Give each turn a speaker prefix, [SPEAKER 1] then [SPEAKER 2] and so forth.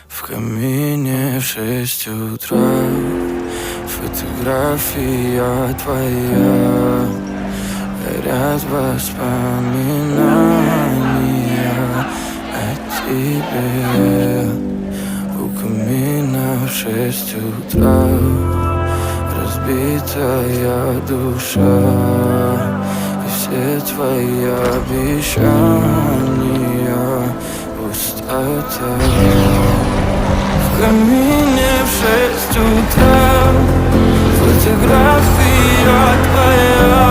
[SPEAKER 1] В камине в 6 утра фотография твоя, горят воспоминания о тебе. У камина в 6 утра разбитая душа, и все твои обещания пустота. В камине в 6 утра фотография твоя,